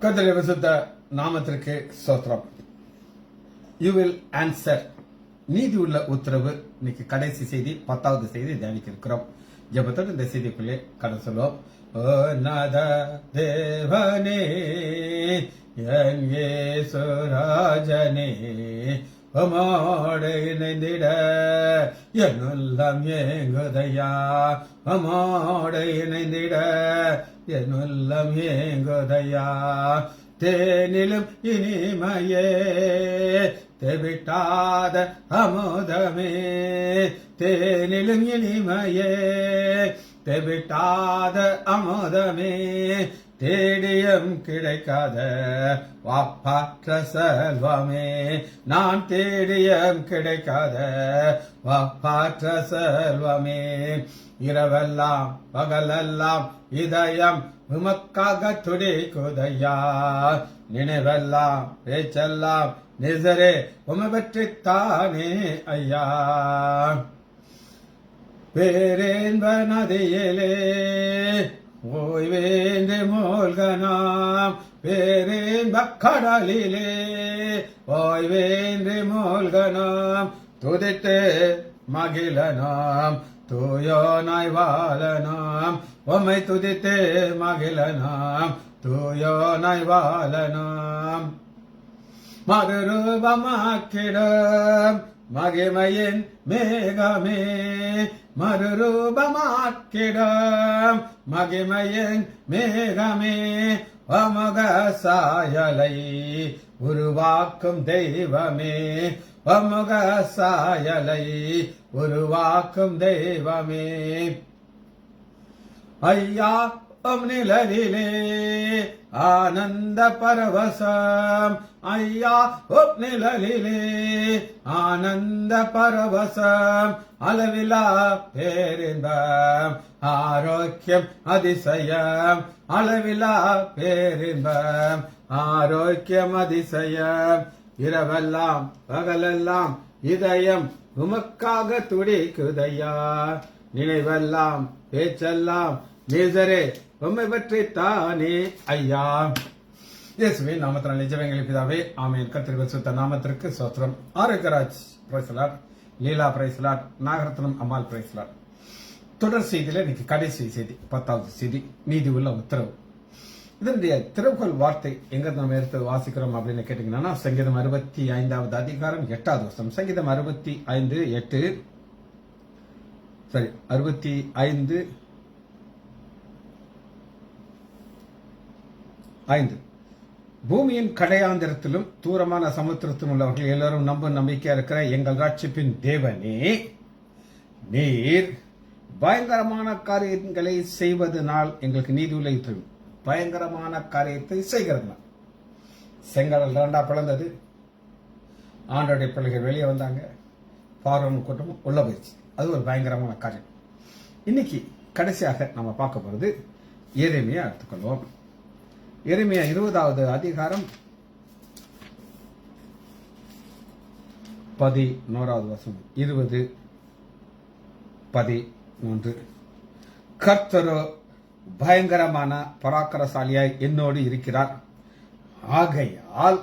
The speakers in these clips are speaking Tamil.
கர்த்தருடைய பரிசுத்த நாமத்திற்கு ஸ்தோத்திரம். யூ வில் ஆன்சர், நீதி உள்ள உத்தரவு. இன்னைக்கு கடைசி செய்தி, 10வது செய்தி தியானிக்க இருக்கிறோம். ஜெபத்தோடு இந்த செய்திக்குள்ளே கடந்து சொல்லுவோம். ஓ நாத தேவனே, என் இயேசுராஜனே, உம்மோடு இணைந்திட என் உள்ளம் ஏங்குதையா, உம்மோடு இணைந்திட என் உள்ளம் ஏங்குதையா. தேனிலும் இனிமையே, தெவிட்டாத அமுதமே, தேனிலும் இனிமையே, தெவிட்டாத அமுதமே, தேடியும் கிடைக்காத வாப்பாற்ற செல்வமே, நான் தேடியும் கிடைக்காத வாப்பாற்ற செல்வமே. இரவெல்லாம் பகலெல்லாம் இதயம் உமக்காக துடிக்குதையா, நினைவெல்லாம் பேச்செல்லாம் நிசரே உமை பற்றித்தானே ஐயா. பேரேன்ப நதியிலே ஓய்வேந்து மூழ்கனாம், பேரேன்ப கடலிலே ஓய்வேந்து மூழ்கனாம், துதித்து மகிழனாம், தூயோனாய் வாழனாம், உம்மை துதித்து மகிழனாம், தூயோனாய் வாழனாம். மறுரூபமாக்கிடும் மகிமையின் மேகமே, மறுரூபமாக்கிடும் மகிமையின் மேகமே, அமுக சாயலை உருவாக்கும் தெய்வமே, அமுக சாயலை உருவாக்கும் தெய்வமே. ஐயா உம் நிழலிலே ஆனந்த பரவசம், ஐயா உம் நிழலிலே ஆனந்த பரவசம், அளவிலா பேரின்பம் ஆரோக்கியம் அதிசயம், அளவிலா பேரின்பம் ஆரோக்கியம் அதிசயம். இரவெல்லாம் பகலெல்லாம் இதயம் உமக்காக துடிக்குதையா, நினைவெல்லாம் பேச்செல்லாம் நேசரே உம்மை பற்றித்தானே ஐயா. இயேசுவின் நாமத்தினால் ஜெபங்களை பிதாவே, ஆமென். கர்த்தருடைய பரிசுத்த நாமத்திற்கு ஸ்தோத்திரம். Arokiaraj praise the Lord, Leela praise the Lord, Nagaratnam Ammal praise the Lord. தொடர் செய்தியில இன்னைக்கு கடைசி செய்தி, 10வது செய்தி, நீதி உள்ள உத்தரவு. இதனுடைய திறவுகோல் வார்த்தை எங்க நம்ம எடுத்து வாசிக்கிறோம் அப்படின்னு கேட்டீங்கன்னா, சங்கீதம் 65வது அதிகாரம் 8வது வசனம். சங்கீதம் 65:8, 65:5. பூமியின் கடையாந்திரத்திலும் தூரமான சமுத்திரத்திலும் உள்ளவர்கள் எல்லாரும் நம்பும் நம்பிக்கையா இருக்கிற எங்கள் ராட்சிப்பின் தேவனே, நீர் பயங்கரமான காரியங்களை செய்வதனால் எங்களுக்கு நீதி உள்ள உத்தரவு. பயங்கரமான காரியத்தை செய்கிறதுனா, செங்கடல் 2 பிளந்தது, ஆண்டோடைய பிள்ளைகள் வெளியே வந்தாங்க, பார்வோன் கூட்டமும் உள்ள போயிடுச்சு. அது ஒரு பயங்கரமான காரியம். இன்னைக்கு கடைசியாக நம்ம பார்க்க போறது எரேமியா எடுத்துக்கொள்வோம். எரேமியா 20வது அதிகாரம் 11வது வசனம். 20:13. கர்த்தரோ பயங்கரமான பராக்கிரசாலியாய் என்னோடு இருக்கிறார், ஆகையால்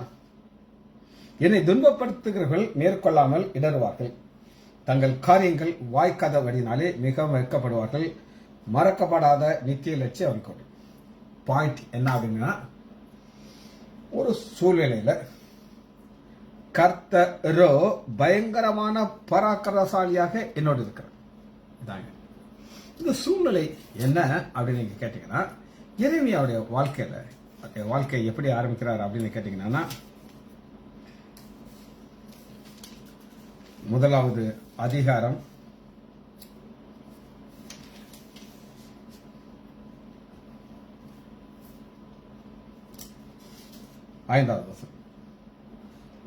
என்னை துன்பப்படுத்துகிறவர்கள் மேற்கொள்ளாமல் இடறுவார்கள், தங்கள் காரியங்கள் வாய்க்காதபடினாலே மிகவும் வெட்கப்படுவார்கள், மறக்கப்படாத நித்திய லட்சியம் அவர்கள். பாயிண்ட் என்ன அப்படின்னா, ஒரு சூழ்நிலையில கர்த்தரோ பயங்கரமான பராக்கிரசாலியாக என்னோடு இருக்கிறார். இதாங்க இந்த சூழ்நிலை என்ன அப்படின்னு நீங்க கேட்டீங்கன்னா, எரேமியாவுடைய வாழ்க்கை எப்படி ஆரம்பிக்கிறார் அப்படின்னு கேட்டீங்கன்னா, 1வது அதிகாரம் 5வது வசனம்.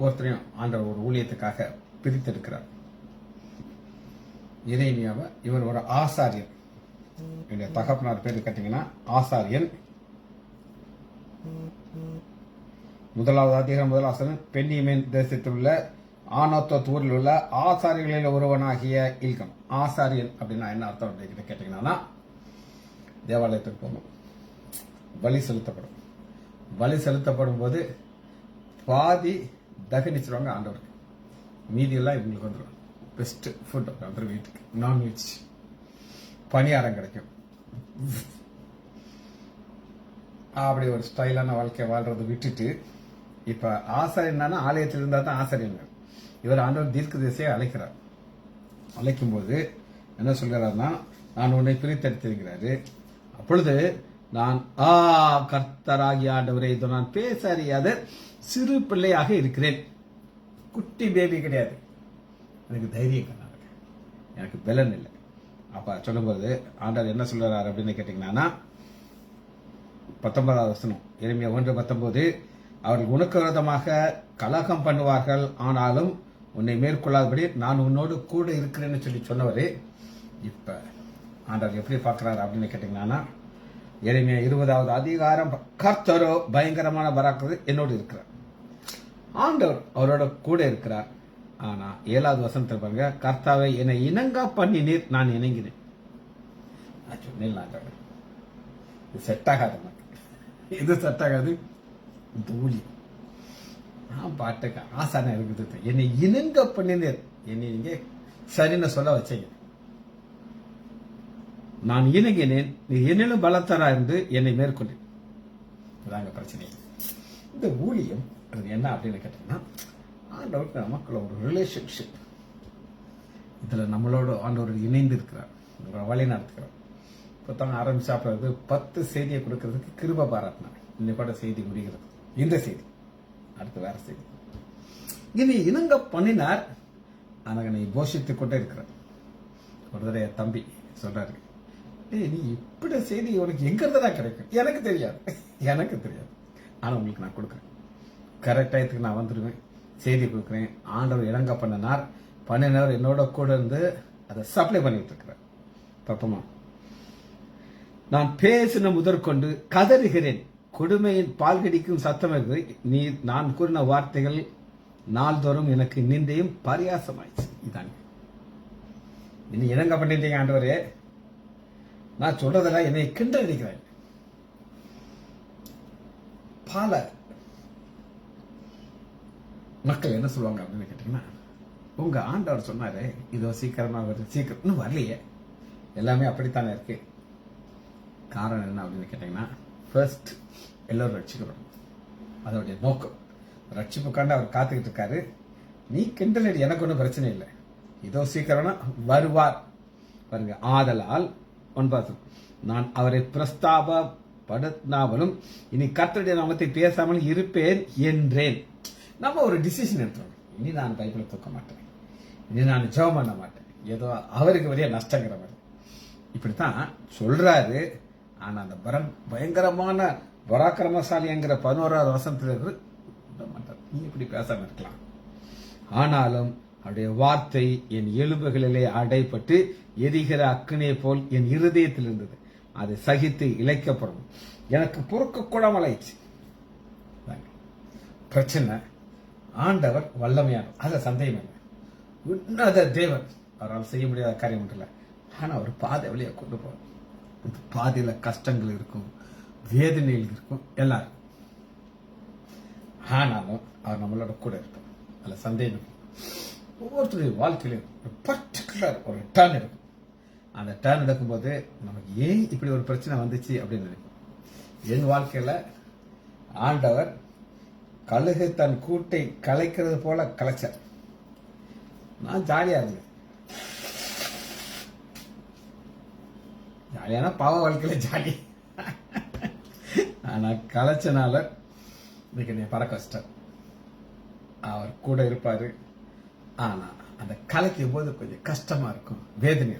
ஒருத்தரையும் ஆண்டவர் ஒரு ஊழியத்துக்காக பிரித்தெடுக்கிறார். எரேமியாவை இவர் ஒரு ஆசாரியர். என்னுடைய தகப்பனார் பேரு கேட்டீங்கன்னா ஆசாரியன். 1வது அதிகாரம் 1வது வசனம். பென்னியமீன் தேசத்தில் உள்ள ஆனோத்தோத் ஊரில் உள்ள ஆசாரியர்களில் ஒருவனாகிய இல்கம். ஆசாரியன் அப்படின்னா என்ன அர்த்தம் அப்படின்னு கேட்டீங்கன்னா, தேவாலயத்துக்கு போகணும், பலி செலுத்தப்படும், பலி செலுத்தப்படும் போது பாதி தகனிச்சிருவாங்க ஆண்டவருக்கு, மீதியெல்லாம் இவங்களுக்கு வந்துடும். பெஸ்ட் ஃபுட் வந்துடும் வீட்டுக்கு. நான்வெஜ் பணியாரம் கிடைக்கும். அப்படி ஒரு ஸ்டைலான வாழ்க்கை வாழ்றதை விட்டுட்டு இப்ப ஆசாரியன்னா ஆலயத்தில் இருந்தா தான் ஆசாரியங்க. இவர் ஆண்டவர் தீர்க்கதரிசியை அழைக்கிறார். அழைக்கும் போது என்ன சொல்கிறார்னா, நான் உன்னை பிரித்தெடுத்திருக்கிறாரு. அப்பொழுது நான் கர்த்தராகிய ஆண்டவரே, இதோ நான் பேச அறியாத சிறு பிள்ளையாக இருக்கிறேன். குட்டி பேபி கிடையாது. எனக்கு தைரியம் கிடையாது, எனக்கு பலன் இல்லை. அப்ப சொல்லும்போது ஆண்டவர் என்ன சொல்றாரு அப்படின்னு கேட்டீங்கன்னா, 19வது வசனம், எரேமியா 1:19, அவர்கள் உனக்கு விரோதமாக கலகம் பண்ணுவார்கள், ஆனாலும் உன்னை மேற்கொள்ளாதபடி நான் உன்னோடு கூட இருக்கிறேன்னு சொல்லி சொன்னவரு இப்ப ஆண்டவர் எப்படி பார்க்கிறார் அப்படின்னு கேட்டீங்கன்னா, எரேமியா 20வது அதிகாரம், கர்த்தரோ பயங்கரமான பராக்கிரமம் என்னோடு இருக்கிறார். ஆண்டவர் அவரோட கூட இருக்கிறார். ஆனா 7வது வசனத்தில் பாருங்க, கர்த்தாவை என்னை இணங்க பண்ணினீர், நான் இணங்கினேன். சொன்னேன் இது செட் ஆகாது, இது செட் ஆகாது. இந்த ஊழியம் நான் பாட்டுக்கு ஆசான இருக்குது. என்னை இணங்க பண்ணினீர், என்னை நீங்க சரின்னு சொல்ல வச்சீங்க. நான் இணங்கினேன், நீ என்னிலும் பலத்தரா இருந்து என்னை மேற்கொண்டேன். இதாங்க பிரச்சனை. இந்த ஊழியம் என்ன அப்படின்னு கேட்டீங்கன்னா, ஆண்டவருக்கு நமக்குள்ள ஒரு ரிலேஷன்ஷிப். இதுல நம்மளோட ஆண்டவர் இணைந்து இருக்கிறார், வழி நடத்துகிறார். இப்போ தான் ஆரம்பிச்சாப்பிடுறது 10 செய்தியை கொடுக்கறதுக்கு கிருபை பாராட்டினார். இன்னைக்கு செய்தி முடிகிறது. இந்த செய்தி அடுத்து வேற செய்தி. இனி இணங்க பண்ணினார், ஆனா நீ போஷித்துக் கொண்டே இருக்கிறார். ஒரு தடவை தம்பி சொல்றாரு, நீ இப்படி செய்தி உனக்கு எங்க இருந்துதான் கிடைக்கும்? எனக்கு தெரியாது, எனக்கு தெரியாது. ஆனா உங்களுக்கு நான் கொடுக்குறேன். கரெக்ட் டயத்துக்கு நான் வந்துடுவேன், செய்தி கொடுக்குறேன். ஆண்டவர் இணங்க பண்ணினவர் என்னோட கூட இருந்து அதை சப்ளை பண்ணிட்டு இருக்கிறார். பாப்பமா, நான் பேசின முதற்கொண்டு கதறுகிறேன், கொடுமையின் பால் கடிக்கும் சத்தம் இருக்கு. நீ நான் கூறின வார்த்தைகள் நாள்தோறும் எனக்கு நிந்தையும் பரியாசமாயிடுச்சு. இதாங்க இனி இணங்க பண்ணிட்டீங்க ஆண்டவரே, நான் சொல்றதெல்லாம் என்னை கிண்டல் அடிக்கிறேன். பல மக்கள் என்ன சொல்லுவாங்க அப்படின்னு கேட்டீங்கன்னா, உங்க ஆண்டவர் சொன்னாரு இதோ சீக்கிரமா வருது, சீக்கிரம் இன்னும் வரலையே, எல்லாமே அப்படித்தானே இருக்கு. காரணம் என்ன அப்படின்னு கேட்டீங்கன்னா, ஃபர்ஸ்ட் எல்லாரும் ரட்சிக்கப்படும். அதோடைய நோக்கம் ரட்சிப்புக்காண்டு அவர் காத்துக்கிட்டு இருக்காரு. நீ கிண்டல் அடி, எனக்கு ஒன்றும் பிரச்சனை இல்லை, இதோ சீக்கிரம்னா வருவார் பாருங்க. ஆதலால் 9, நான் அவரை பிரஸ்தாபப்படுத்தாமலும் இனி கர்த்தருடைய நாமத்தை பேசாமல் இருப்பேன் என்றேன். நம்ம ஒரு டிசிஷன் எடுத்துறோம், இனி நான் பைபிளை தூக்க மாட்டேன், இனி நான் ஜெபம் பண்ண மாட்டேன், ஏதோ அவருக்கு வழியா நஷ்டங்கிற மாதிரி இப்படித்தான் சொல்றாரு. ஆனா அந்த பயங்கரமான பராக்கிரமசாலிங்கிற 11வது வசனத்தில் விட மாட்டார். நீ இப்படி பேசாம இருக்கலாம். ஆனாலும் அவருடைய வார்த்தை என் எலும்புகளிலே அடைப்பட்டு எரிகிற அக்கினியை போல் என் இருதயத்தில் இருந்தது. அதை சகித்து இழைக்கப்படும். எனக்கு பொறுக்க கூடாமல் ஆயிடுச்சு. பிரச்சனை, ஆண்டவர் வல்லமையானவர், அது சந்தேகம் இல்லை. உன்னத தேவன், அவரால் செய்ய முடியாத காரியம் இல்லை. ஆனா அவர் பாதை வழியை கொண்டு போவார். பாதையில கஷ்டங்கள் இருக்கும், வேதனைகள் இருக்கும், எல்லாம் இருக்கும். ஆனாலும் அவர் நம்மளோட கூட இருப்பார், அதுல சந்தேகம். ஒவ்வொருத்தருடைய வாழ்க்கையிலும் ஒரு பர்டிகுலர் ஒரு டர்ன் இருக்கும். அந்த டர்ன் எடுக்கும்போது நமக்கு ஏன் இப்படி ஒரு பிரச்சனை வந்துச்சு அப்படின்னு நினைக்கும். என் வாழ்க்கையில ஆண்டவர் கழுகு தன் கூட்டை கலைக்கிறது போல கலைச்சார். நான் ஜாலியா இருந்தேன். ஜாலியான பாவ வாழ்க்கையில ஜாலி. ஆனா கலைச்சனால இன்னைக்கு நீ பறக்க வச்சிட்டார். அவர் கூட இருப்பாரு. ஆனா அந்த கலைக்கும் போது கொஞ்சம் கஷ்டமா இருக்கும், வேதனை.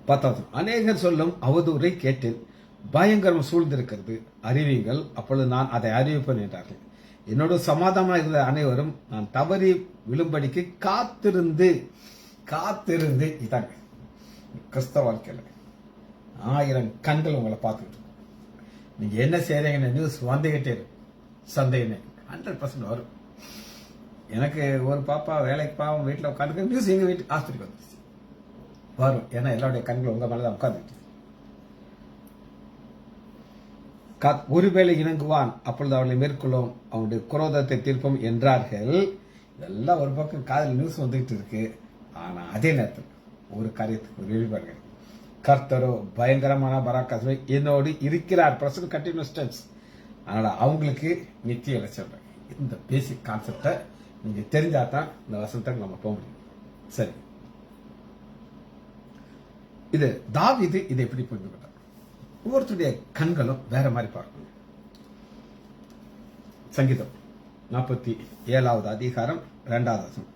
10வது, அநேகர் சொல்லும் அவதூறை கேட்டேன், பயங்கரம் சூழ்ந்திருக்கிறது, அறிவிங்கள், அப்பொழுது நான் அதை அறிவிப்பேன் என்றார்கள். என்னோட சமாதானமாக இருந்த அனைவரும் நான் தவறி விழும்படிக்கு காத்திருந்து இதாங்க கிறிஸ்தவ வாழ்க்கையில 1000 கண்கள் உங்களை பார்த்துக்கிட்டு இருக்கும். நீங்க என்ன செய்யறீங்கன்னு நியூஸ் வந்துகிட்டே இருக்கும். சந்தேகம் 100% வரும். எனக்கு ஒரு பாப்பா வேலைக்கு பாவம் வீட்டில் உட்காந்து நியூஸ் எங்க வீட்டு ஆஸ்பத்திரிக்கு வந்துருச்சு வரும். ஏன்னா எல்லாருடைய கண்கள் உங்க மேலதான் உட்காந்துட்டு. ஒருவேளை இணங்குவான், அப்பொழுது அவனை மேற்கொள்ளும், அவனுடைய குரோதத்தை தீர்ப்போம் என்றார்கள். இதெல்லாம் ஒரு பக்கம் காதல் நியூஸ் வந்துகிட்டு இருக்கு. ஆனா அதே நேரத்தில் ஒரு காரியத்துக்கு ஒரு எழுப்பார்கள். கர்த்தரோ பயங்கரமான பராக்காசுவை என்னோடு இருக்கிறார். Present continuous tense. அதனால அவங்களுக்கு நித்திய சொல்றேன். இந்த பேசிக் கான்செப்டை நீங்க தெரிஞ்சாதான் இந்த வசனத்துக்கு நம்ம போக முடியும். சரி, இது தாவீது இதை எப்படி புரிந்து கொண்டார்? ஒவ்வொருத்தருடைய கண்களும் வேற மாதிரி பார்க்கணும். சங்கீதம் 47வது அதிகாரம் 2வது வசனம்.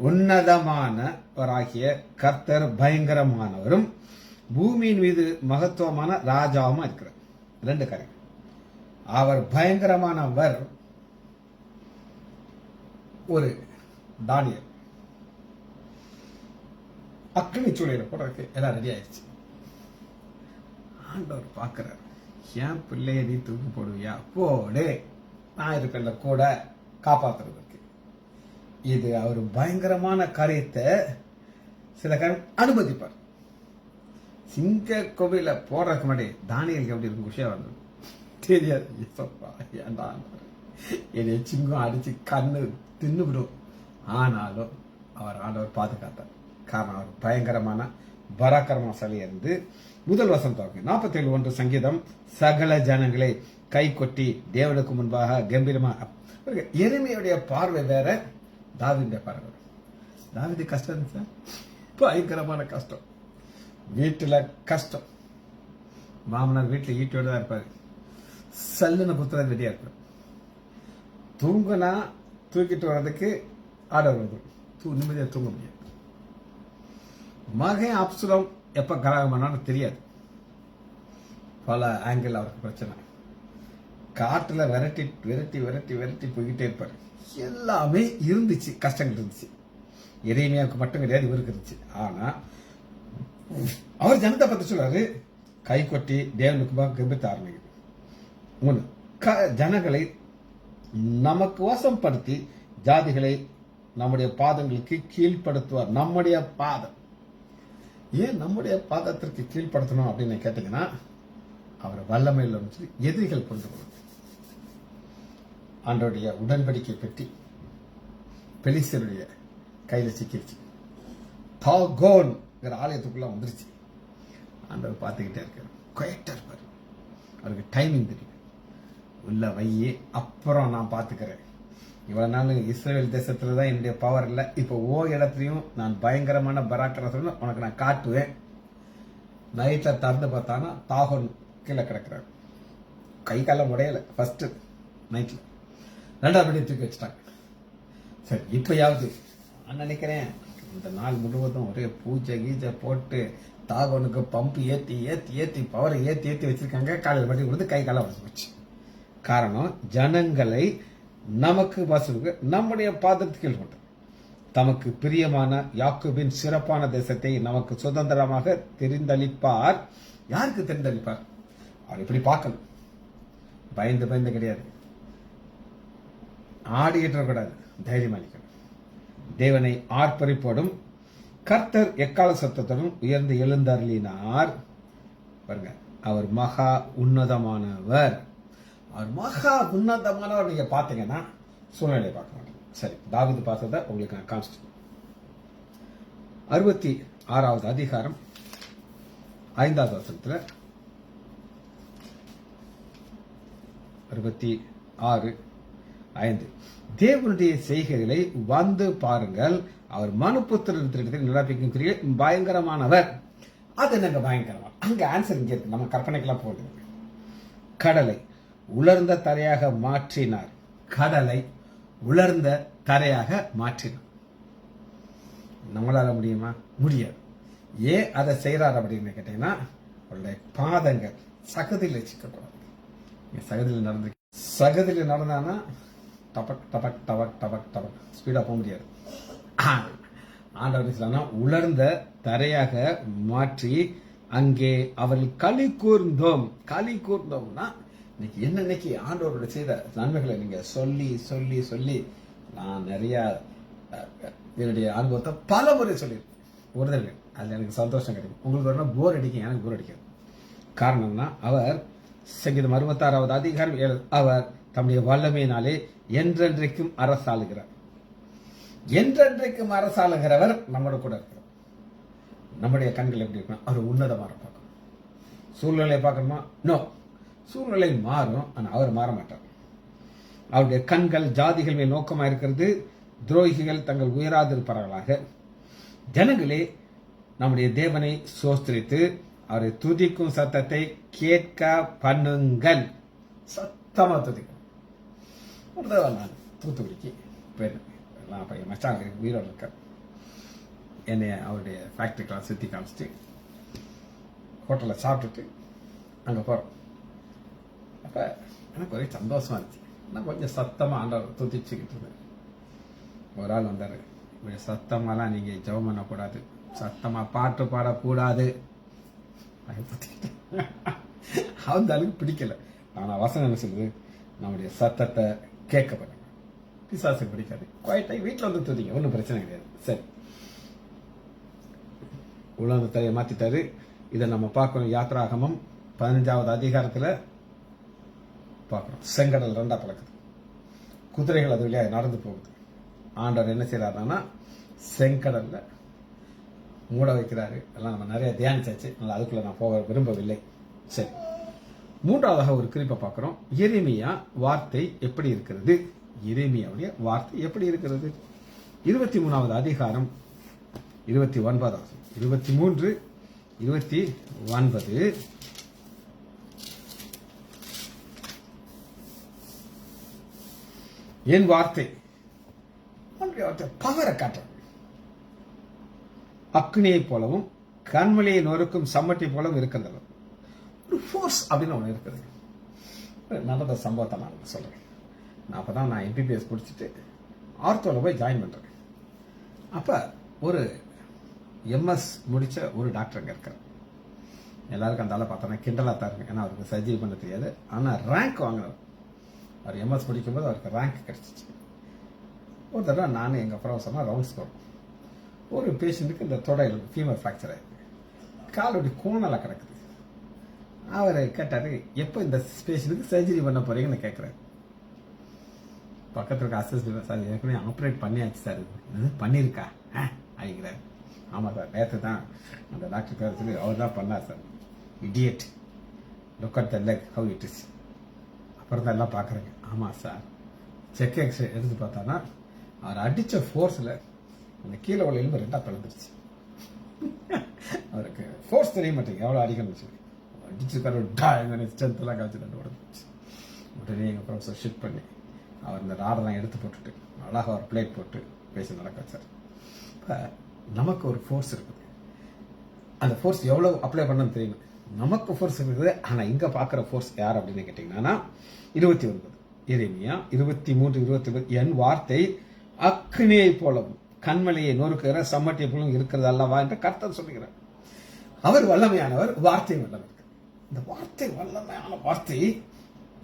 உன்னதமானவராகிய கர்த்தர் பயங்கரமானவரும் பூமியின் மீது மகத்துவமான ராஜாவும் இருக்கிறார். 2 காரியம். அவர் பயங்கரமானவர். ஒரு தானியல் அக்னி சூளையில போடுறதுக்கு எல்லாம் ரெடி ஆயிடுச்சு. ஆண்டவர் பார்க்கிறார். ஏன் பிள்ளைய நீ தூக்கி போடுவியா? போடு, நான் இருக்கல கூட காப்பாத்துறதுக்கு. இது அவர் பயங்கரமான காரியத்தை சில காரியம் அனுமதிப்பார். சிங்க கோவில போடுறதுக்கு முன்னாடி தானியலுக்கு எப்படி இருக்கும்? குஷியா வந்தது தெரியாது. ஏன்டா என்னை சிங்கம் அடிச்சு கண்ணு தின்னு விடும். ஆனாலும் அவர் ஆண்டவர் பாதுகாத்தார். காரணம் அவர் பயங்கரமான பராக்கிரமசாலி இருந்து. முதல் வசனம் 47:1 சங்கீதம். சகல ஜனங்களை கை கொட்டி தேவனுக்கு முன்பாக கம்பீரமா. எருமையுடைய பார்வை வேற, தாவீதுடைய பார்வை. தாவீது கஷ்டம் இருந்துச்சா? பயங்கரமான கஷ்டம். வீட்டுல கஷ்டம். மாமனார் வீட்டுல ஈட்டோடு தான் இருப்பாரு. சல்லுன்னு குத்துறது ரெடியா இருப்பார். தூங்குனா தூக்கிட்டு வர்றதுக்கு ஆர்டர் வருது. நிம்மதியா தூங்க முடியாது. மகன் அப்சுலம் எப்ப கலகம் பண்ணாலும் தெரியாது. பல ஆங்கிள் அவருக்கு பிரச்சனை. காட்டுல விரட்டி விரட்டி விரட்டி விரட்டி போய்கிட்டே இருப்பாரு. எல்லாமே இருந்துச்சு, கஷ்டங்கள் இருந்துச்சு. எரேமியாவுக்கு மட்டும் கிடையாது, இவருக்கு இருந்துச்சு. ஆனா அவர் ஜனத்தை பத்தி சொல்றாரு. கை கொட்டி தேவனுக்கு கம்பித்த ஆரம்பிக்குது. 3 ஜனங்களை நமக்கு வசப்படுத்தி ஜாதிகளை நம்முடைய பாதங்களுக்கு கீழ்படுத்துவார். நம்முடைய பாதம் ஏன் நம்முடைய பாதத்திற்கு கீழ்படுத்தணும் அப்படின்னு கேட்டீங்கன்னா, அவர் வல்லமையில் சொல்லி எதிரிகள் புரிந்து கொள்ளும். ஆண்டோடைய உடன்படிக்கை பெட்டி பெலிஸ்தருடைய கையில சிக்கிடுச்சு. தாகோன் ஆலயத்துக்குள்ள வந்துருச்சு. ஆண்டவர் பார்த்துக்கிட்டே இருக்காரு. குவைட்டா இருப்பாரு. அவருக்கு டைமிங் தெரியும். உள்ள வையே, அப்புறம் நான் பார்த்துக்கிறேன். இவ்வளவு நாள் இஸ்ரேல் தேசத்துல தான் என்னுடைய பவர் இல்லை. இப்போ இடத்துலயும் நான் பயங்கரமான பராக்கிரம உனக்கு நான் காட்டுவேன். நைட்ல திறந்து பார்த்தானா தாகோன் கீழே கிடக்குறாரு. கை காலம் உடையல. ஃபர்ஸ்ட் நைட்ல 2வது படி தூக்கி வச்சுட்டாங்க. சரி, இப்பயாவது நான் நினைக்கிறேன் இந்த நாள் முழுவதும் ஒரே பூஜை கீஜை போட்டு தாகோனுக்கு பம்பு ஏத்தி ஏத்தி ஏத்தி பவரை ஏத்தி ஏத்தி வச்சிருக்காங்க. காலையில் பட்டி கொடுத்து கை காலம் வச்சு போச்சு. காரணம், ஜனங்களை நமக்கு வசூலுக்கு நம்முடைய பாதத்துக்கு கொண்டு தமக்கு பிரியமான யாக்கோபின் சிறப்பான தேசத்தை நமக்கு சுதந்திரமாக தெரிந்தளிப்பார். யாருக்கு தெரிந்தளிப்பார்? அவர் இப்படி பார்க்கணும். பயந்து பயந்து கிடையாது. ஆடிக்கிட்டு கூடாது. தைரியம் அளிக்கணும். தேவனை ஆர்ப்பரிப்போடும் கர்த்தர் எக்கால சத்தத்துடன் உயர்ந்து எழுந்தருளினார். பாருங்க, அவர் மகா உன்னதமானவர். அவர் மகா உன்னதமானவர். நீங்க பாத்தீங்கன்னா சூழ்நிலை பார்க்க மாட்டேன். சரி, தாவீது பார்த்ததை உங்களுக்கு நான் காமிச்சிட்டேன். 66வது அதிகாரம் 5வது வசனத்துல 66:5 தேவனுடைய செய்கைகளை வந்து பாருங்கள். அவர் மனுபுத்திரத்தில் நடப்பிக்கும் கிரியை பயங்கரமானவர். அது என்னங்க பயங்கரமான? அங்க ஆன்சர் இங்க இருக்கு. நம்ம கற்பனைக்கெல்லாம் போடுங்க. கடலை உலர்ந்த தரையாக மாற்றினார். கடலை உலர்ந்த தரையாக மாற்றினார். நம்மளால முடியுமா? முடியாது. ஏன் அதை செய்யறாரு அப்படின்னு கேட்டீங்கன்னா, அவருடைய பாதங்கள் சகதியில் வச்சுக்கூடாது. சகதியில் நடந்து சகதியில் நடந்தானா டபக் டபக் டபக் டபக் டபக் ஸ்பீடா போக முடியாது. ஆண்டவர் சொன்னா உலர்ந்த தரையாக மாற்றி அங்கே அவர்கள் களி கூர்ந்தோம்னா இன்னைக்கு என்னன்னைக்கு ஆண்டவரோட செய்த நன்மைகளை நீங்க சொல்லி சொல்லி சொல்லி நான் நிறைய என்னுடைய அனுபவத்தை பல முறை சொல்லியிருக்கேன். ஒரு தடவை அதுல எனக்கு சந்தோஷம் கிடைக்கும். உங்களுக்கு ஒரு போர் அடிக்கும், எனக்கு போர் அடிக்காது. காரணம்னா அவர் சங்கீதம் 66வது அதிகாரம் அவர் தம்முடைய வல்லமையினாலே என்றென்றைக்கும் அரசாளுகிறார். என்றென்றைக்கும் அரசாளுகிறவர் நம்மளோட கூட இருக்கிறார். நம்முடைய கண்கள் எப்படி இருக்கணும்? அவர் உன்னதமாக பார்க்கணும். சூழ்நிலையை பார்க்கணுமா? நோ, சூழ்நிலை மாறும், ஆனால் அவர் மாற மாட்டார். அவருடைய கண்கள் ஜாதிகள் மேல் நோக்கமாக இருக்கிறது. துரோகிகள் தங்கள் உயராதிருப்பார்களாக. ஜனங்களே, நம்முடைய தேவனை சோஸ்திரித்து அவரை துதிக்கும் சத்தத்தை கேட்க பண்ணுங்கள். சத்தமா துதிக்கும். ஒரு தடவை நான் தூத்துக்குடிக்கு எல்லாம் பையன் மச்சாங்க உயிரோடு இருக்க என்னை அவருடைய ஃபேக்ட்ரிக்கெலாம் சுற்றி காமிச்சிட்டு ஹோட்டலில் சாப்பிட்டுட்டு அங்கே போகிறோம். அப்போ எனக்கு ஒரே சந்தோஷமா இருந்துச்சு. நான் கொஞ்சம் சத்தமாக ஆண்டவர் துதிச்சுக்கிட்டு இருந்தேன். ஒரு ஆள் வந்தார். இப்படி சத்தமாலாம் நீங்கள் ஜெபம் பண்ணக்கூடாது, சத்தமாக பாட்டு பாடக்கூடாது. அந்த அளவுக்கு பிடிக்கல. ஆனால் வசனம் என்ன சொல்லுது? நம்முடைய சத்தத்தை கேட்க பண்ணுங்க. பிசாசுக்கு பிடிக்காது. குவாய்ட்டாகி வீட்டில் வந்து துதிங்க, ஒன்றும் பிரச்சனை கிடையாது. சரி, உலக தலையை மாற்றிட்டாரு. இதை நம்ம பார்க்கணும். யாத்ராகமம் 15வது அதிகாரத்தில் பார்க்குறோம். செங்கடல் 2 பிளக்குது. குதிரைகள் அது வழியாக நடந்து போகுது. ஆண்டவர் என்ன செய்யறாருன்னா செங்கடல்ல மூட வைக்கிறாரு. எல்லாம் நம்ம நிறைய தியானிச்சாச்சு. அதுக்குள்ள நான் போக விரும்பவில்லை. சரி, 3வதாக ஒரு குறிப்பை பார்க்கிறோம். எரேமியா வார்த்தை எப்படி இருக்கிறது? எரேமியாவுடைய வார்த்தை எப்படி இருக்கிறது? 23வது அதிகாரம் 29 23 29 என் வார்த்தை பவரை காட்ட அக்னியை போலவும் கண்மலையை நொறுக்கும் சம்மட்டி போலவும் இருக்கிறது. ஒரு ஃபோர்ஸ் அப்படின்னு ஒன்று இருக்குது. நடந்த சம்பவத்தை நான் சொல்றேன். நான் அப்பதான் நான் எம்பிபிஎஸ் முடிச்சுட்டு ஆர்த்தோவில் போய் ஜாயின் பண்றேன். அப்ப ஒரு எம்எஸ் முடிச்ச ஒரு டாக்டர் அங்கே இருக்கிறார். எல்லாருக்கும் அந்த ஆளை பார்த்தோன்னா கிண்டலா தான் இருக்கு. ஏன்னா அவருக்கு சர்ஜரி பண்ண தெரியாது. ஆனால் ரேங்க் வாங்கினார். அவர் எம்எஸ் படிக்கும்போது அவருக்கு ரேங்க் கிடைச்சிச்சு. ஒரு தடவை நானும் எங்கள் ப்ரொஃபஸர்லாம் ரவுண்ட்ஸ் போகிறோம். ஒரு பேஷண்ட்டுக்கு இந்த தொடையில் ஃபீமர் ஃப்ராக்சர் ஆயிருக்கு. காலோடைய கோணலாக கிடக்குது. அவர் கேட்டார், எப்போ இந்த பேஷண்ட்டுக்கு சர்ஜரி பண்ண போறீங்கன்னு கேட்குறாரு. பக்கத்தில் இருக்க அசிஸ்டன்ட், சார் ஏற்கனவே ஆப்ரேட் பண்ணியாச்சு சார். பண்ணியிருக்கா அப்படிங்கிறார். ஆமாம் சார், நேற்று தான் அந்த டாக்டர் பேர் சொல்லி அவர் தான் பண்ணார் sir. Idiot, look at the leg how it is. அப்புறம் தான் எல்லாம் பார்க்குறேங்க. ஆமாம் சார், செக் எக்ஸ்ரே எடுத்து பார்த்தானா அவர் அடித்த ஃபோர்ஸில் அந்த கீழே உள்ள எலும்பு 2ஆக பிளந்துருச்சு. அவருக்கு ஃபோர்ஸ் தெரிய மாட்டேங்க, எவ்வளோ அடிக்கணும்னு சொல்லி அடிச்சிருக்காரு. எங்கள் ஸ்ட்ரென்த்லாம் காய்ச்சி 2 உடம்புச்சு. உடனே எங்கள் ப்ரொஃபஸர் ஷிஃப்ட் பண்ணி அவர் இந்த ராடெல்லாம் எடுத்து போட்டுட்டு அழகாக ஒரு பிளேட் போட்டு பேசி நடக்க வச்சார். இப்போ நமக்கு ஒரு ஃபோர்ஸ் இருக்குது. அந்த ஃபோர்ஸ் எவ்வளோ அப்ளை பண்ணணும்னு தெரியும். நமக்கு ஃபோர்ஸ் இருக்குது. ஆனால் இங்கே பார்க்குற ஃபோர்ஸ் யார் அப்படின்னு கேட்டிங்கன்னா 29 எரேமியா 23 29 என் வார்த்தை அக்னியை போலவும் கண்மலையை நொறுக்கிற சம்மட்டியை போலும் இருக்கிறது அல்லவா என்று கர்த்தர் சொல்லுகிறார். அவர் வல்லமையானவர், வார்த்தை வல்லமை. இந்த வார்த்தை வல்லமையான வார்த்தை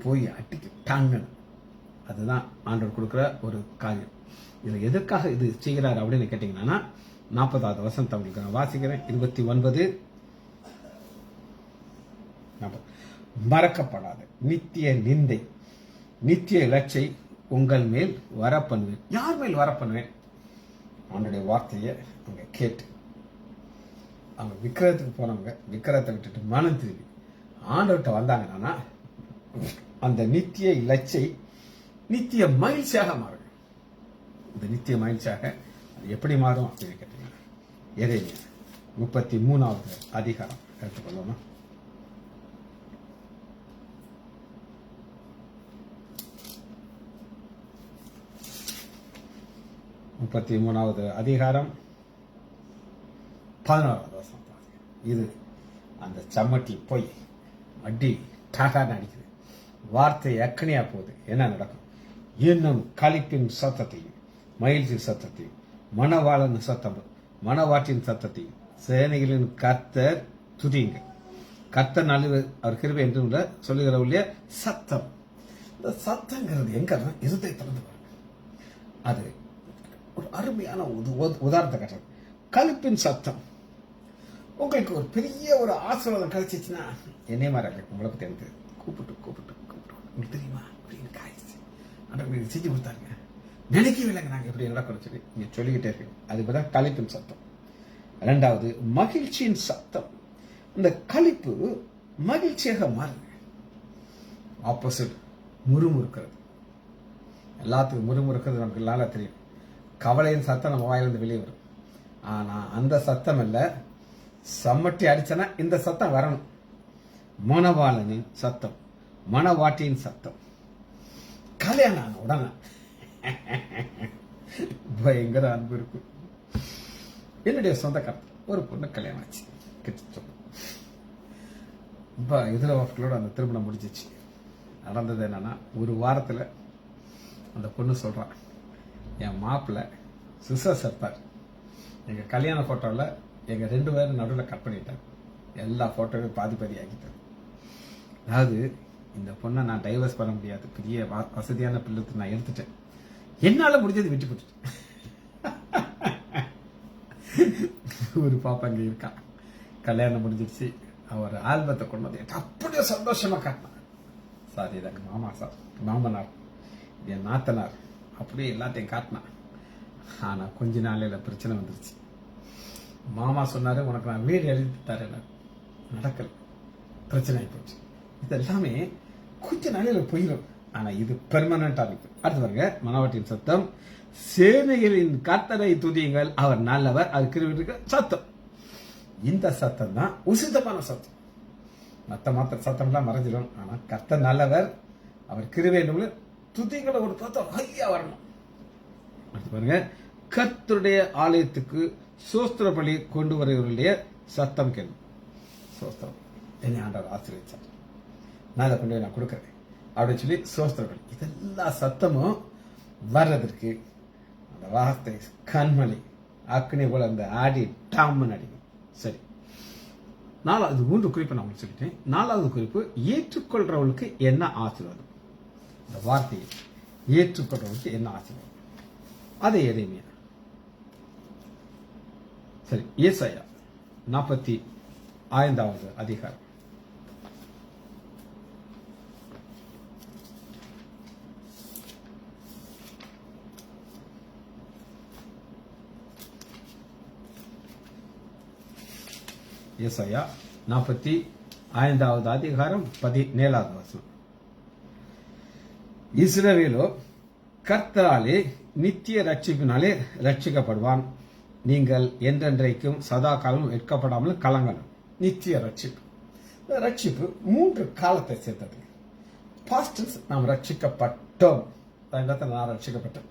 போய் அட்டிக்கு டாங்கன்னு. அதுதான் ஆண்டவர் கொடுக்குற ஒரு காரியம். இதில் எதற்காக இது செய்கிறார் அப்படின்னு கேட்டீங்கன்னா 40வது வசனத்தை உங்களுக்கு நான் வாசிக்கிறேன். 29 மறக்கப்படாத நித்திய நிந்தை நித்திய இலச்சை உங்கள் மேல் வரப்பண்ணுவேன். யார் மேல் வரப்பண்ணுவேன்? அவனுடைய வார்த்தையை அவங்க கேட்டு அவங்க விக்கிரகத்துக்கு போனவங்க விக்கிரகத்தை விட்டுட்டு மனம் திரும்பி ஆண்டவர்கிட்ட வந்தாங்கன்னா அந்த நித்திய இலச்சை நித்திய மகிழ்ச்சியாக மாறும். இந்த நித்திய மகிழ்ச்சியாக அது எப்படி மாறும் அப்படின்னு கேட்டீங்கன்னா எரேமியா 33வது அதிகாரம் எடுத்துக்கொள்ளணும். 33வது அதிகாரம் 11வது வசனம். இது அந்த சம்மட்டி போய் அடி டாகான்னு அடிக்குது. வார்த்தை அக்கனியா போகுது. என்ன நடக்கும்? இன்னும் களிப்பின் சத்தத்தையும் மகிழ்ச்சி சத்தத்தையும் மணவாளன் சத்தம் மணவாட்டின் சத்தத்தையும் சேனைகளின் கர்த்தர் துதியுங்க. கர்த்தர் நல்ல அவர் கிருபை என்று சொல்லுகிற சத்தம். இந்த சத்தங்கிறது எங்க இருதயத்தை திறந்து பாருங்க. அது ஒரு அருமையான உதாரணத்தை காட்டுறது. களிப்பின் சத்தம். உங்களுக்கு ஒரு பெரிய ஒரு ஆசீர்வாதம் கிடைச்சிச்சுன்னா என்னைய மாதிரி உங்களுக்கு எனக்கு கூப்பிட்டு உங்களுக்கு தெரியுமா அப்படின்னு காய்ச்சி ஆண்டவர் செஞ்சு கொடுத்தாருங்க. நினைக்கவே இல்லைங்க நாங்கள் எப்படி நடக்கணும் சொல்லி நீங்க சொல்லிக்கிட்டே இருக்கீங்க. அதுக்குதான் கலிப்பின் சத்தம். இரண்டாவது மகிழ்ச்சியின் சத்தம். இந்த கலிப்பு மகிழ்ச்சியாக மாறுங்க. ஆப்போசிட் முறுமுறுக்கிறது. எல்லாத்துக்கும் முறுமுறுக்கிறது நமக்கு நல்லா தெரியும். கவலையின் சத்தம் நம்ம வாயிலிருந்து வெளியே வரும். ஆனா அந்த சத்தம் இல்ல, சம்மட்டி அடிச்சனா இந்த சத்தம் வரணும். மணவாளனின் சத்தம், மணவாட்டியின் சத்தம். கல்யாணம் ஆன உடனே பயங்கர அன்பு இருக்கும். என்னுடைய சொந்தக்காரர் ஒரு பொண்ணு கல்யாணம் ஆச்சு. இதுல மக்களோட அந்த திருமணம் முடிஞ்சிச்சு. நடந்தது என்னன்னா, ஒரு வாரத்துல அந்த பொண்ணு சொல்றான், என் மாப்பிள்ள சிசர் செத்தார். எங்க கல்யாண போட்டோல எங்க 2 பேரும் நடுவில் கட் பண்ணிட்டார். எல்லா போட்டோவையும் பாதி ஆக்கிட்டார். அதாவது இந்த பொண்ணை நான் டைவர்ஸ் பண்ண முடியாது, பெரிய வசதியான பிள்ளைக்கு நான் எடுத்துட்டேன், என்னால முடிஞ்சது விட்டு போட்டுட்டேன். ஒரு பாப்பா இங்க இருக்கா, கல்யாணம் முடிஞ்சிருச்சு. அவர் ஆல்பத்தை கொண்டு வந்து அப்படியே சந்தோஷமா காட்டினார். சார் இது எங்க மாமா, சார் மாமனார், என் நாத்தனார், அப்படியே எல்லாத்தையும் காட்டினான். ஆனா கொஞ்ச நாளையில பிரச்சனை வந்துருச்சு. மாமா சொன்னாரு, உனக்கு நான் வீடு எழுதி தரேன், நடக்கல, பிரச்சனை ஆகி போச்சு. இது எல்லாமே கொஞ்ச நாளையில போயிடும். ஆனா இது பெர்மனண்டா இருக்கு. அடுத்து பாருங்க, மணவாட்டியின் சத்தம். சேனைகளின் கர்த்தரை துதியுங்கள், அவர் நல்லவர், அது கிருபை சத்தம். இந்த சத்தம் தான் உசிதமான சத்தம். மத்த சத்தம் எல்லாம் மறைஞ்சிடும். ஆனா கர்த்தர் நல்லவர், அவர் கிருபை துதிங்களை ஒரு சத்தம் ஐயா வரணும். அடுத்து பாருங்க, கர்த்தருடைய ஆலயத்துக்கு சோஸ்திர பலி கொண்டு வருவர்களுடைய சத்தம் கேள்வி. சோஸ்திரம் என்னை ஆண்டவர் ஆசீர்வதிச்சார், நான் அதை கொண்டு போய் நான் கொடுக்குறேன் அப்படின்னு சொல்லி சோஸ்திர பலி. இதெல்லாம் சத்தமும் வர்றதற்கு அந்த வார்த்தை கண்மணி அக்னி போல அந்த ஆடி டாமன் அடிக்கும். சரி, 4வது 3 குறிப்பு நான் உங்களுக்கு சொல்லிட்டேன். 4வது குறிப்பு, ஏற்றுக்கொள்றவளுக்கு என்ன ஆசீர்வாதம். இந்த வார்த்தையை ஏற்றுக்கொள்றவளுக்கு என்ன ஆசீர்வாதம், அதை எளிமையா. சரி, ஏசாயா 45வது அதிகாரம். ஏசாயா 45வது அதிகாரம் 17வது வசனம். இஸ்ரவேலோ கர்த்தராலே நித்திய ரட்சிப்பினாலே ரட்சிக்கப்படுவான், நீங்கள் என்றென்றைக்கும் சதா காலம் வெட்கப்படாமல் கலங்கணும். நித்திய ரட்சிப்பு. ரட்சிப்பு 3 காலத்தை சேர்த்தது. பாஸ்ட் நாம் ரட்சிக்கப்பட்டோம், நான் ரட்சிக்கப்பட்டோம்.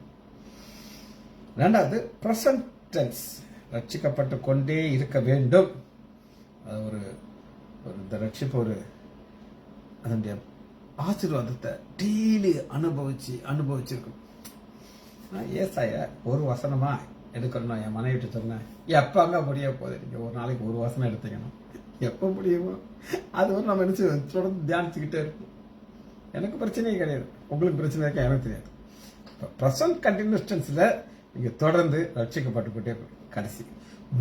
2வது பிரசன்ட் டென்ஸ், ரட்சிக்கப்பட்டு கொண்டே இருக்க வேண்டும். ஒரு இந்த ரட்சிப்பு ஒரு அதனுடைய ஆசீர்வாதத்தை டெய்லி அனுபவிச்சிருக்கும். ஏசாயா ஒரு வசனமா எடுக்கணும். என் மனைவிட்டு சொன்னேன், எப்பங்க முடிய போகுது, நீங்க ஒரு நாளைக்கு ஒரு வசனம் எடுத்துக்கணும், எப்ப முடியுமோ அது ஒரு நம்ம நினைச்சு தொடர்ந்து தியானிச்சுக்கிட்டே இருக்கும். எனக்கு பிரச்சனையே கிடையாது, உங்களுக்கு பிரச்சனை இருக்கா எனக்கு தெரியாது. பிரசன்ட் கண்டினியூஸ் டென்ஸ்ல நீங்க தொடர்ந்து ரட்சிக்கப்பட்டுக்கிட்டே இருக்கும். கடைசி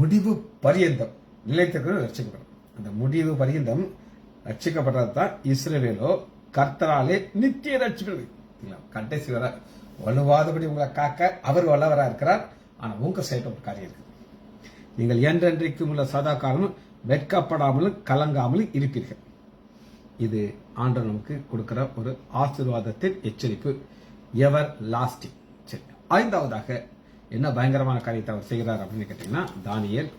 முடிவு பரியந்தம் நிலைத்திருக்கிறது ரட்சிக்கப்படும். அந்த முடிவு பரியந்தம் ரட்சிக்கப்படுறது தான் இஸ்ரவேலோ கர்த்தராலே நித்திய ரட்சிப்பு. கடைசி வர வலுவாதபடி உங்களை காக்க அவர் வல்லவரா இருக்கிறார். ஆனா உங்க சைடு ஒரு காரியம் இருக்கு, நீங்கள் என்றென்றைக்கும் உள்ள சதா காலம் வெட்கப்படாமலும் கலங்காமலும் இருப்பீர்கள். இது ஆண்டவர் நமக்கு கொடுக்கிற ஒரு ஆசீர்வாதத்தின் எச்சரிப்பு, எவர் லாஸ்டிங். சரி, 5வதாக என்ன பயங்கரமான காரியத்தை அவர் செய்கிறார் அப்படின்னு கேட்டீங்கன்னா, தானியேல்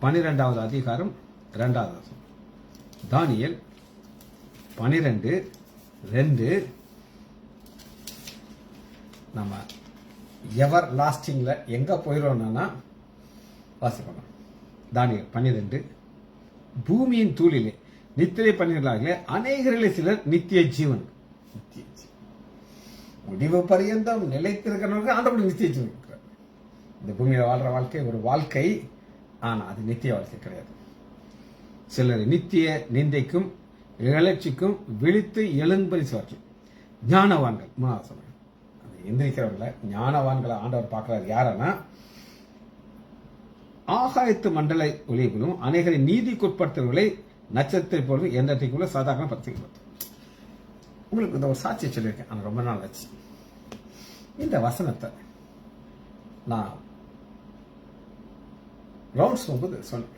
12வது அதிகாரம் 2வது வசனம். தானியேல் 12:2. நம்ம எவர் லாஸ்டிங்ல எங்க போயிரோம்னா வாசிப்போம். தானியேல் 12, பூமியின் தூளிலே நித்திரை பண்ணுகிறார்களே அநேகரிலே சிலர் நித்திய ஜீவன். முடிவு பரியந்தம் நிலைத்திருக்கிறவர்கள் ஆண்டவர்கள் நித்திய ஜீவன் இருக்கிறார். இந்த பூமியில வாழ்ற வாழ்க்கை ஒரு வாழ்க்கை, ஆனா அது நித்திய வாழ்க்கை கிடையாது. சிலர் நித்திய நிந்தைக்கும் இழற்சிக்கும் விழித்து எழும்பரிசுவார்கள். ஞானவான்கள் 3வது சமயம் எந்திரிக்கிறவர்கள ஞானவான்களை ஆண்டவர் பார்க்கிறார். யாரனா ஆகாயத்து மண்டல ஒளிகளும் அநேகரை நீதிக்குட்படுத்தவர்களை நட்சத்திர போல எண்ணத்தைக்குள்ள சாதாரண படுத்திக்கிறது. உங்களுக்கு இந்த ஒரு சாட்சியை சொல்லியிருக்கேன், ஆனால் ரொம்ப நாள் ஆச்சு. இந்த வசனத்தை நான் ரவுண்ட்ஸ் போகும்போது சொன்னேன்.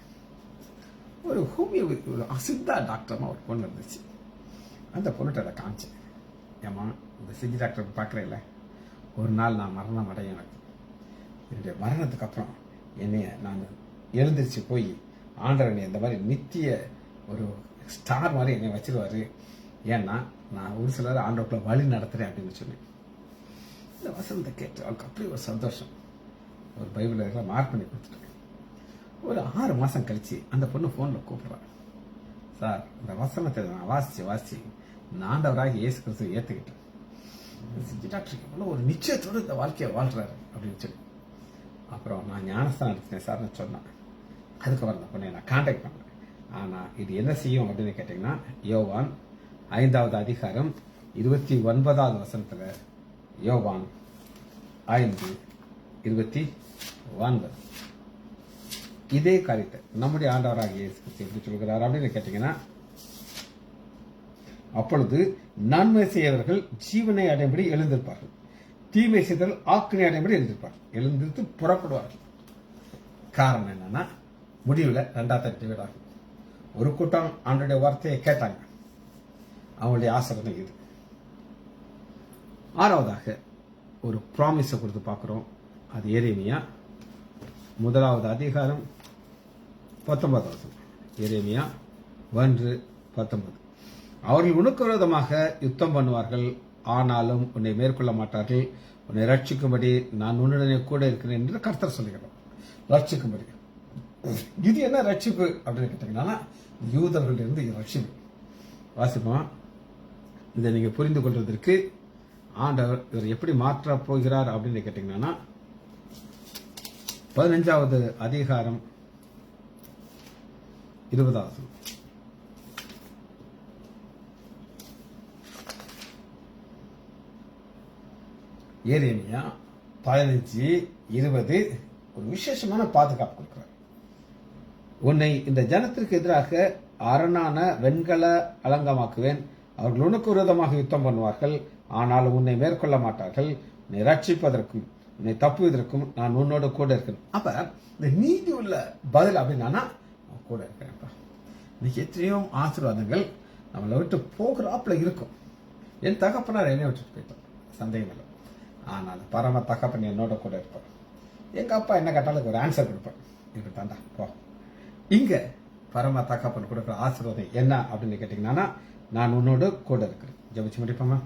ஒரு ஹோமியோ ஒரு சித்தா டாக்டர்மா ஒரு பொண்ணு இருந்துச்சு. அந்த பொண்ணுகிட்ட அதை காமிச்சேன். ஏமா இந்த சித்தி டாக்டர் பார்க்குறேன்ல, ஒரு நாள் நான் மரணம் அடையும், எனக்கு என்னுடைய மரணத்துக்கு அப்புறம் என்னைய நான் எழுந்திரிச்சு போய் ஆண்டவனை இந்த மாதிரி நித்திய ஒரு ஸ்டார் மாதிரி என்னை வச்சிருவாரு. ஏன்னா நான் ஒரு சிலர் ஆண்டவர்களை வழி நடத்துறேன் அப்படின்னு சொன்னேன். இந்த வசனத்தை கேட்டு அவளுக்கு அப்படி ஒரு சந்தோஷம். ஒரு பைபிள் மார்க் பண்ணி கொடுத்துட்டேன். ஒரு 6 மாதம் கழிச்சு அந்த பொண்ணு ஃபோனில் கூப்பிட்றான். சார், இந்த வசனத்தை நான் வாசிச்சு நான் ஆண்டவராக இயேசு கிறிஸ்துவை ஏற்றுக்கிட்டேன். டாக்டருக்கு எவ்வளோ ஒரு நிச்சயத்தோடு இந்த வாழ்க்கையை வாழ்றாரு அப்படின்னு சொல்லி அப்புறம் நான் ஞானஸ்தானம் எடுத்தேன் சார்னு சொன்னேன். அதுக்கப்புறம் அந்த பொண்ணை நான் கான்டாக்ட் பண்ணேன். ஆனால் இது என்ன செய்யும் அப்படின்னு கேட்டிங்கன்னா, யோவான் 5வது அதிகாரம் 29வது வசனத்தில், யோவான் 5:29 இதே காரியத்தை நம்முடைய ஆண்டவராக இயேசு கிறிஸ்து எப்படி சொல்கிறார் அப்படின்னு கேட்டீங்கன்னா, அப்பொழுது நன்மை செய்தவர்கள் ஜீவனை அடையும்படி எழுந்திருப்பார்கள், தீமை செய்தவர்கள் ஆக்கினை அடையும்படி எழுந்திருப்பார்கள், எழுந்திருத்து புறப்படுவார்கள். காரணம் என்னன்னா, முடிவில் 2 டிவைட் ஆகும். ஒரு கூட்டம் ஆண்டோடைய வார்த்தையை கேட்டாங்க, அவங்களுடைய ஆசீர்வாதம் இது. 6வதாக ஒரு ப்ராமிஸை கொடுத்து பார்க்கிறோம். அது எரேமியா 1வது அதிகாரம் 19வது வசனம். எரேமியா 1:19. அவர்கள் உனக்கு விரோதமாக யுத்தம் பண்ணுவார்கள், ஆனாலும் உன்னை மேற்கொள்ள மாட்டார்கள். உன்னை ரட்சிக்கும்படி நான் உன்னுடனே கூட இருக்கிறேன் என்று கர்த்தர் சொல்லுகிறோம். ரட்சிக்கும்படி இது என்ன ரட்சிப்பு அப்படின்னு கேட்டீங்கன்னா, யூதர்களிலிருந்து ரட்சிப்பு. வாசிப்போம். இதை நீங்க புரிந்து கொள்வதற்கு ஆண்டவர் இவர் எப்படி மாற்ற போகிறார் அப்படின்னு கேட்டீங்கன்னா, 15வது அதிகாரம் 20வது வசனம். எரேமியா 15:20 ஒரு விசேஷமான பாதுகாப்பு கொடுக்கிறார். உன்னை இந்த ஜனத்திற்கு எதிராக அரணான வெண்கல அலங்கமாக்குவேன். அவர்கள் உனக்கு விரோதமாக யுத்தம் பண்ணுவார்கள், ஆனால் உன்னை மேற்கொள்ள மாட்டார்கள். உன்னை ரட்சிப்பதற்கும் உன்னை தப்புவதற்கும் நான் உன்னோட கூட இருக்கேன். அப்ப இந்த நீதி உள்ள பதில் அப்படின்னா கூட இருக்கிறேன்ப்பா. இன்னைக்கு எத்தனையோ ஆசீர்வாதங்கள் நம்மளை விட்டு போகிறாப்புல இருக்கும். என் தகப்பனார் என்னை விட்டுட்டு போயிட்டோம், சந்தேகம் இல்லை. ஆனால் பரம தகப்பன் என்னோட கூட இருப்பார். எங்க அப்பா என்ன கேட்டாலும் ஒரு ஆன்சர் கொடுப்பார், இப்படி தாண்டா போ. இங்க பரம தகப்பன் கொடுக்குற ஆசீர்வாதம் என்ன அப்படின்னு கேட்டீங்கன்னா, நான் உன்னோடு கூட இருக்கிறேன். ஜெபிச்சு முடிப்போமா?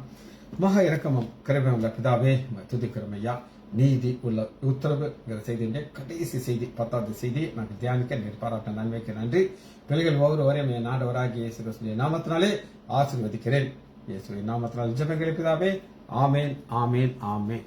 மகா இரக்கமும் கிருபையும் உள்ள பிதாவே, துதிக்கிறோம் ஐயா. நீதி உள்ள உத்தரவுங்கிற செய்தியுடைய கடைசி செய்தி 10வது செய்தி நாங்கள் தியானிக்க நீர் பாராட்ட நன்மைக்கு நன்றி. பிள்ளைகள் ஒவ்வொருவரையும் என் ஆண்டவராகிய இயேசு கிறிஸ்துவின் நாமத்தினாலே ஆசீர்வதிக்கிறேன். இயேசுவின் நாமத்தினால் ஜெபங்களை பிதாவே. ஆமேன், ஆமேன், ஆமேன்.